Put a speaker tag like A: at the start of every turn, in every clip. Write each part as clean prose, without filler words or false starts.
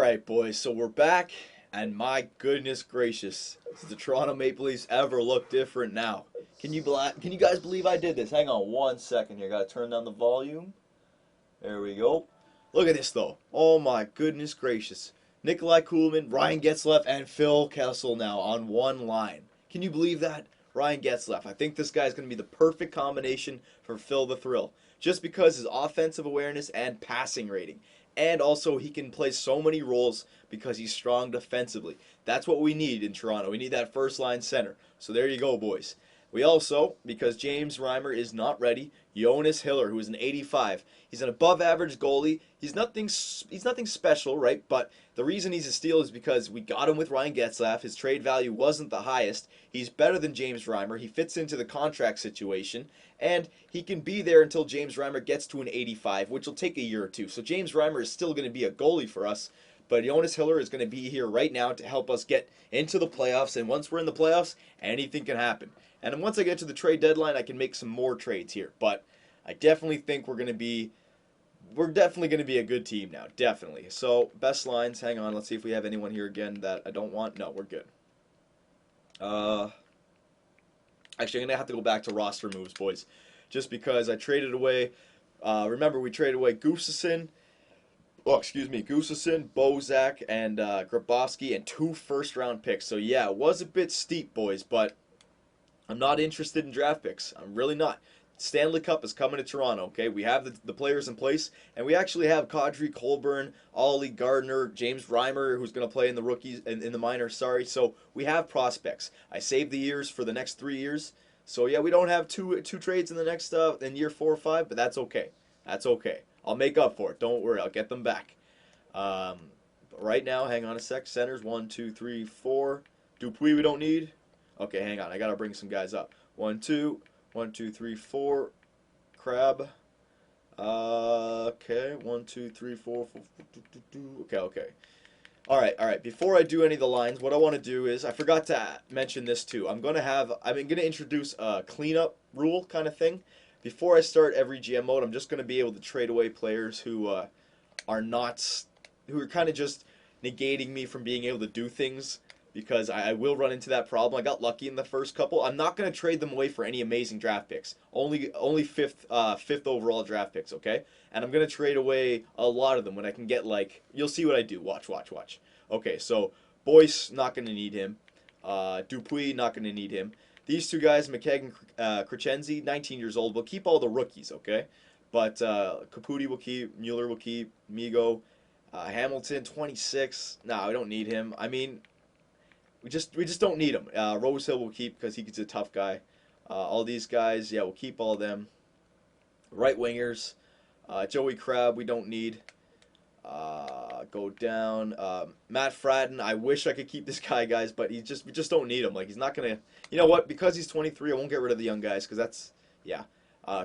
A: Alright, boys, so we're back, and my goodness gracious, does the Toronto Maple Leafs ever look different now? Can you guys believe I did this? Hang on one second here, gotta turn down the volume. There we go. Look at this, though. Oh my goodness gracious. Nikolai Kuhlman, Ryan Getzlaf, and Phil Kessel now on one line. Can you believe that? Ryan Getzlaf. I think this guy's going to be the perfect combination for Phil the Thrill. Just because his offensive awareness and passing rating. And also, he can play so many roles because he's strong defensively. That's what we need in Toronto. We need that first line center. So there you go, boys. We also, because James Reimer is not ready, Jonas Hiller, who is an 85. He's an above-average goalie. He's nothing special, right? But the reason he's a steal is because we got him with Ryan Getzlaf. His trade value wasn't the highest. He's better than James Reimer. He fits into the contract situation, and he can be there until James Reimer gets to an 85, which will take a year or two. So James Reimer is still going to be a goalie for us, but Jonas Hiller is going to be here right now to help us get into the playoffs, and once we're in the playoffs, anything can happen. And then once I get to the trade deadline, I can make some more trades here. But I definitely think we're definitely going to be a good team now, definitely. So best lines, hang on, let's see if we have anyone here again that I don't want. No, we're good. Actually, I'm going to have to go back to roster moves, boys, just because I traded away. Remember, we traded away Gustafsson, Bozak, and Grabowski, and 2 first-round picks. So yeah, it was a bit steep, boys, but I'm not interested in draft picks. I'm really not. Stanley Cup is coming to Toronto, okay? We have the players in place, and we actually have Kadri, Colburn, Ollie Gardner, James Reimer, who's going to play in the rookies in the minors, sorry. So we have prospects. I saved the years for the next 3 years. So yeah, we don't have two trades in the next in year 4 or 5, but that's okay. That's okay. I'll make up for it. Don't worry. I'll get them back. Right now, hang on a sec. Centers 1, 2, 3, 4. Dupuis we don't need. Okay, hang on. I gotta bring some guys up. 1, 2, 1, 2, 3, 4. Crab. Okay. 1, 2, 3, 4. Okay. All right. Before I do any of the lines, what I want to do is I forgot to mention this too. I'm gonna introduce a cleanup rule kind of thing. Before I start every GM mode, I'm just gonna be able to trade away players who are kind of just negating me from being able to do things, because I will run into that problem. I got lucky in the first couple. I'm not going to trade them away for any amazing draft picks. Only fifth overall draft picks, okay? And I'm going to trade away a lot of them when I can get, like, you'll see what I do. Watch. Okay, so Boyce, not going to need him. Dupuis, not going to need him. These 2 guys, McKegg and Crescenzi, 19 years old. We'll keep all the rookies, okay? But Caputi will keep, Mueller will keep, Migo, Hamilton, 26. No, we don't need him. I mean, we just don't need him. Rosehill will keep because he's a tough guy. All these guys, yeah, we'll keep all of them. Right wingers, Joey Crab, we don't need. Go down. Matt Fratton, I wish I could keep this guy, guys, but we just don't need him. Like, he's not gonna. You know what? Because he's 23, I won't get rid of the young guys because that's, yeah.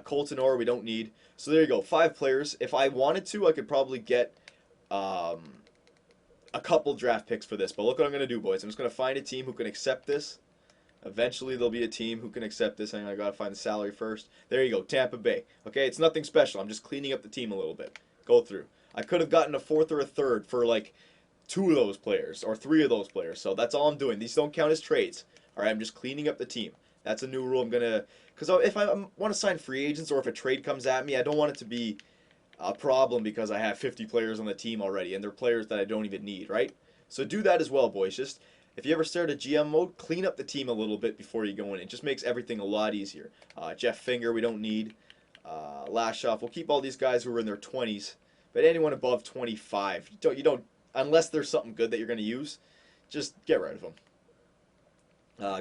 A: Colton Orr, we don't need. So there you go, 5 players. If I wanted to, I could probably get a couple draft picks for this, but look what I'm going to do, boys. I'm just going to find a team who can accept this. Eventually, there'll be a team who can accept this. Hang on, I got to find the salary first. There you go, Tampa Bay. Okay, it's nothing special. I'm just cleaning up the team a little bit. Go through. I could have gotten a 4th or a 3rd for, like, 2 of those players or 3 of those players, so that's all I'm doing. These don't count as trades. All right, I'm just cleaning up the team. That's a new rule I'm going to... Because if I want to sign free agents or if a trade comes at me, I don't want it to be a problem because I have 50 players on the team already, and they're players that I don't even need, right? So do that as well, boys. Just, if you ever start a GM mode, clean up the team a little bit before you go in. It just makes everything a lot easier. Jeff Finger, we don't need. Lashoff, we'll keep all these guys who are in their 20s, but anyone above 25, you don't, unless there's something good that you're going to use, just get rid of them.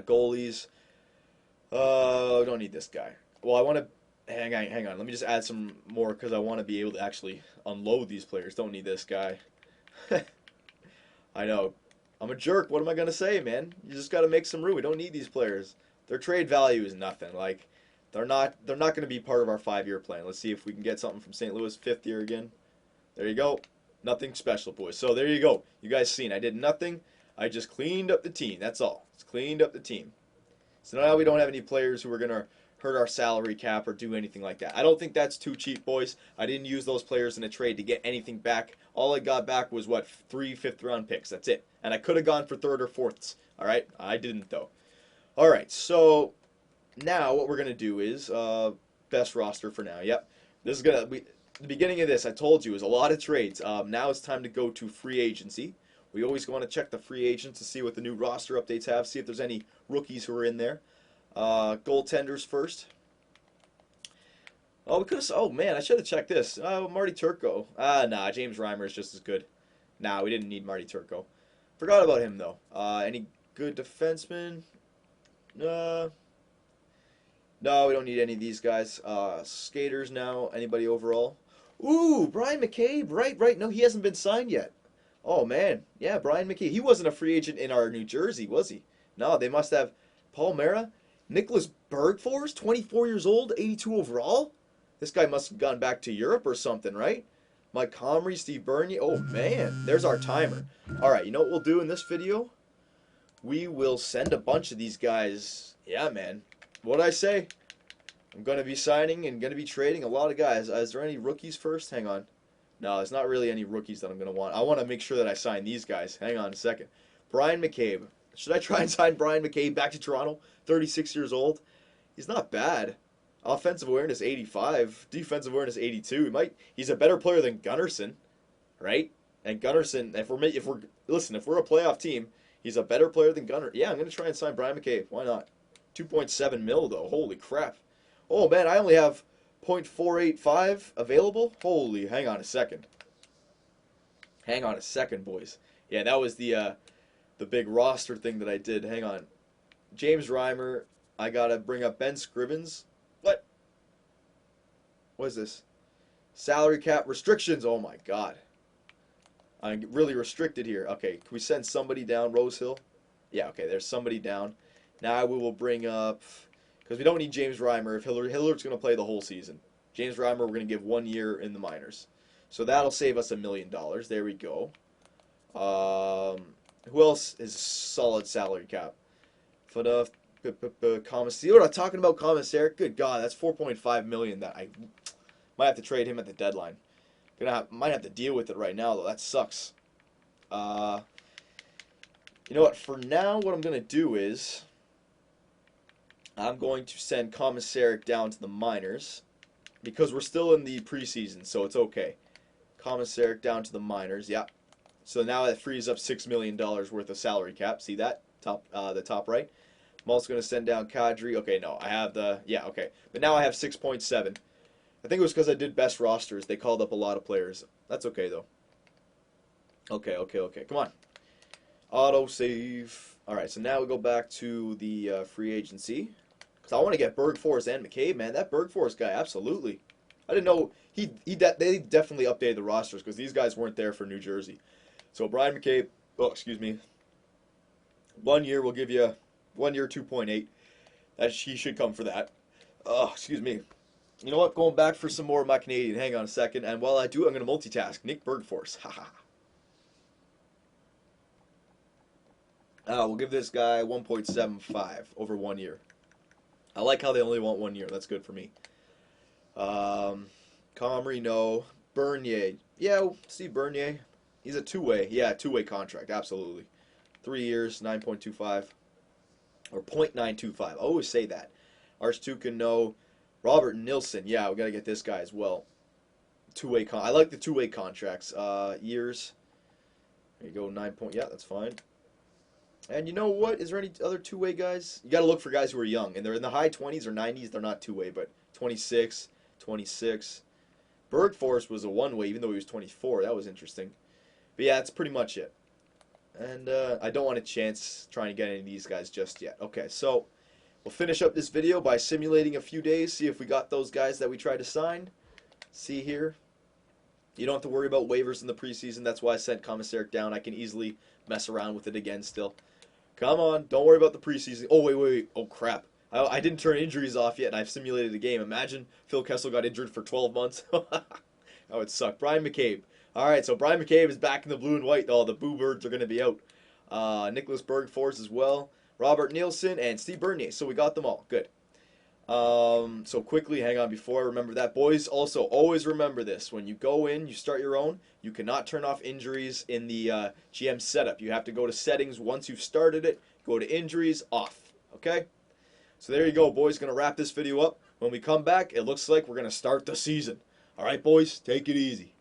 A: Goalies, don't need this guy. Well, I want to. Hang on. Let me just add some more because I want to be able to actually unload these players. Don't need this guy. I know. I'm a jerk. What am I going to say, man? You just got to make some room. We don't need these players. Their trade value is nothing. Like, they're not going to be part of our 5-year plan. Let's see if we can get something from St. Louis, 5th year again. There you go. Nothing special, boys. So there you go. You guys seen. I did nothing. I just cleaned up the team. That's all. Just cleaned up the team. So now we don't have any players who are going to hurt our salary cap or do anything like that. I don't think that's too cheap, boys. I didn't use those players in a trade to get anything back. All I got back was, what, 3 fifth-round picks. That's it. And I could have gone for third or fourths. All right? I didn't, though. All right, so now what we're going to do is best roster for now. Yep. This is going to be the beginning of this. I told you, is a lot of trades. Now it's time to go to free agency. We always want to check the free agents to see what the new roster updates have, see if there's any rookies who are in there. Goaltenders first. Oh, we could have. Oh man, I should have checked this. Marty Turco. Nah, James Reimer is just as good. Nah, we didn't need Marty Turco. Forgot about him though. Any good defensemen? No, we don't need any of these guys. Skaters now. Anybody overall? Ooh, Brian McCabe. Right. No, he hasn't been signed yet. Oh man, yeah, Brian McCabe. He wasn't a free agent in our New Jersey, was he? No, they must have. Paul Mara, Nicholas Bergfors, 24 years old, 82 overall. This guy must have gone back to Europe or something, right? Mike Comrie, Steve Bernier. Oh man, there's our timer. All right, you know what we'll do in this video? We will send a bunch of these guys. Yeah, man. What'd I say? I'm going to be signing and going to be trading a lot of guys. Is there any rookies first? Hang on. No, there's not really any rookies that I'm going to want. I want to make sure that I sign these guys. Hang on a second. Brian McCabe. Should I try and sign Brian McCabe back to Toronto? 36 years old. He's not bad. Offensive awareness 85. Defensive awareness 82. He's a better player than Gunnarsson, right? And Gunnarsson, if we're a playoff team, he's a better player than Gunnar. Yeah, I'm going to try and sign Brian McCabe. Why not? 2.7 mil though. Holy crap. Oh man, I only have 0.485 available. Holy, hang on a second. Hang on a second, boys. Yeah, that was the big roster thing that I did. Hang on. James Reimer. I gotta bring up Ben Scrivens. What? What is this? Salary cap restrictions. Oh my god. I'm really restricted here. Okay, can we send somebody down? Rosehill? Yeah, okay, there's somebody down. Now we will bring up, because we don't need James Reimer if Hillert's going to play the whole season. James Reimer, we're going to give 1 year in the minors. So that'll save us $1 million. There we go. Who else is solid salary cap? What I'm talking about, Commissaric. Good God, that's $4.5 million that I might have to trade him at the deadline. Might have to deal with it right now though. That sucks. You know what? For now, what I'm going to do is I'm going to send Commissaric down to the minors because we're still in the preseason, so it's okay. Commissaric down to the minors. Yeah. So now that frees up $6 million worth of salary cap. See that? The top right. I'm also going to send down Kadri. Okay, no, I have the... Yeah, okay. But now I have 6.7. I think it was because I did best rosters. They called up a lot of players. That's okay, though. Okay. Come on. Auto save. All right, so now we go back to the free agency. Because I want to get Bergfors and McCabe, man. That Bergfors guy, absolutely. I didn't know... They definitely updated the rosters because these guys weren't there for New Jersey. So Brian McCabe... Oh, excuse me. 1 year, we'll give you... 1 year, 2.8. He should come for that. Oh, excuse me. You know what? Going back for some more of my Canadian. Hang on a second. And while I do, I'm going to multitask. Nick Bergfors. Haha. We'll give this guy 1.75 over 1 year. I like how they only want 1 year. That's good for me. Comrie, no. Bernier. Yeah, Steve Bernier. He's a two-way. Yeah, two-way contract. Absolutely. 3 years, 9.25. Or 0.925. I always say that. Archduke, no. Robert Nilsson. Yeah, we got to get this guy as well. Two-way I like the two-way contracts. Years. There you go, 9 point. Yeah, that's fine. And you know what? Is there any other two-way guys? You got to look for guys who are young. And they're in the high 20s or 90s. They're not two-way, but 26, 26. Bergfors was a one-way, even though he was 24. That was interesting. But yeah, that's pretty much it. And I don't want a chance trying to get any of these guys just yet. Okay, so we'll finish up this video by simulating a few days, see if we got those guys that we tried to sign. See here. You don't have to worry about waivers in the preseason. That's why I sent Commissaric down. I can easily mess around with it again still. Come on, don't worry about the preseason. Oh, wait. Oh, crap. I didn't turn injuries off yet, and I've simulated a game. Imagine Phil Kessel got injured for 12 months. That would suck. Brian McCabe. All right, so Brian McCabe is back in the blue and white. Oh, the Boo Birds are going to be out. Nicholas Bergfors as well. Robert Nielsen and Steve Bernier. So we got them all. Good. So quickly, hang on before I remember that. Boys, also always remember this. When you go in, you start your own, you cannot turn off injuries in the GM setup. You have to go to settings once you've started it, go to injuries, off. Okay? So there you go, boys. Going to wrap this video up. When we come back, it looks like we're going to start the season. All right, boys, take it easy.